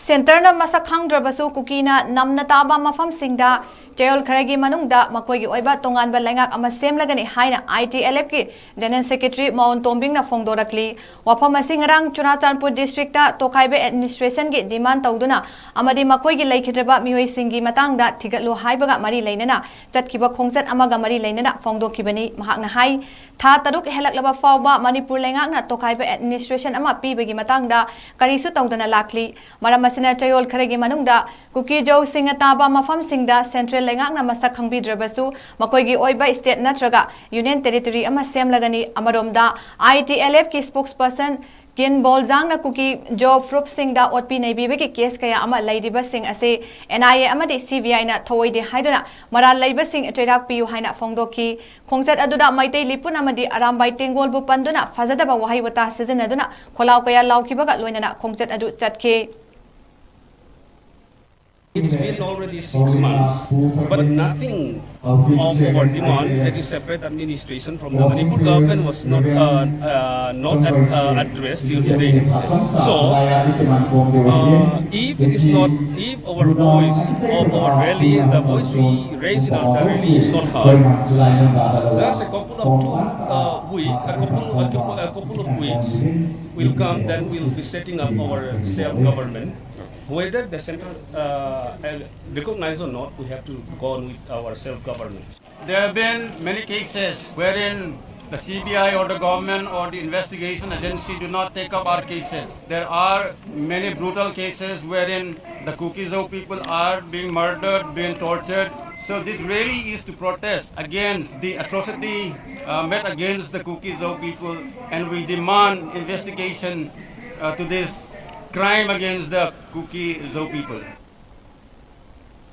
Senterna masak khangdrabasu kukina namna taba mafamsingda 𝗟𝗚𝗟𝗏 manungda makhoi oiba tonganba lengak ama semlagani haina 𝗫𝗏 ki General Secretary 𝗵𝗏𝗠𝗵 fongdorakli wafam asi ngarang Churachandpur districta ꯇꯣꯈꯥꯏꯕ administration gi demand tawduna amadi makhoi gi laikhidraba mioi singi matangda thigatlu haibaga mari leinana chatkiba khongjat amaga mari leinana fongdokhibani mahakna hai tha taruk helaklaba fawba manipur lengakna tokhaiba administration ama pibagi matangda karisu tawdana lakli maram asina 𝗟𝗚𝗟𝗏 manungda 𝗂𝗵𝗍 ꯇꯥꯕ ꯃꯐꯝꯁꯤꯡꯗ central ꯂꯩꯉꯥꯛꯅ ꯃꯁꯛ ꯈꯪꯕꯤꯗ꯭ꯔꯕꯁꯨ ꯃꯈꯣꯏꯒꯤ ꯑꯣꯏꯕ state ꯅꯠꯇ꯭ꯔꯒ union territory ꯑꯃ ꯁꯦꯝꯂꯒꯅꯤ ꯑꯃꯔꯣꯝꯗ 𝗫𝗏 ꯀꯤ ꯁ꯭ꯄꯣꯛꯁꯄꯔꯁꯟ ꯀꯤꯟꯕꯣꯜꯖꯥꯡꯅ 𝗂𝗵_ꯐ꯭ꯔꯨꯞꯁꯤꯡꯗ ꯑꯣꯠꯄꯤ ꯅꯩꯕꯤꯕꯒꯤ ꯀꯦꯁ ꯀꯌꯥ ꯑꯃ ꯂꯩꯔꯤꯕꯁꯤꯡ ꯑꯁꯤ NIA ꯑꯃꯗꯤ CBIꯅ ꯊꯧꯑꯣꯏꯗꯦ ꯍꯥꯏꯗꯨꯅ ꯃꯔꯥꯜ ꯂꯩꯕꯁꯤꯡ ꯆꯩꯔꯥꯛꯄꯤꯌꯨ ꯍꯥꯏꯅ ꯐꯣꯡꯗꯣꯛꯈꯤ ꯈꯣꯡꯆꯠ ꯑꯗꯨꯗ ꯃꯩꯇꯩ ꯂꯤꯄꯨꯟ ꯑꯃꯗꯤ �ꯔꯥꯝꯕꯥꯏ ꯇꯦꯡꯒꯣꯜꯕꯨ ꯄꯟꯗꯨꯅ ꯐꯖꯗꯕ ꯋꯥꯍꯩ ꯋꯥꯇꯥ ꯁꯤꯖꯤꯟꯅꯗꯨꯅ ꯈꯣꯜꯂꯥꯎ ꯀꯌꯥ ꯂꯥꯎꯈꯤꯕꯒ ꯂꯣꯏꯅꯅ ꯈꯣꯡꯆꯠ ꯑꯗꯨ ꯆꯠꯈꯤ It's been already 6 months, but nothing of our demand, that is separate administration from the Manipur government, was not addressed till today. So, if our voice of our rally, the voice we raised in the rally is not heard, just a couple of weeks will come, then we'll be setting up our self-government. Whether the center recognize or not, we have to go on with our self-government. There have been many cases wherein the CBI or the government or the investigation agency do not take up our cases. There are many brutal cases wherein the 𝗂𝗵𝗏 people are being murdered, being tortured. So this really is to protest against the atrocity made against the 𝗂𝗵𝗏 people, and we demand investigation to this crime against the 𝗂𝗵𝗏 people.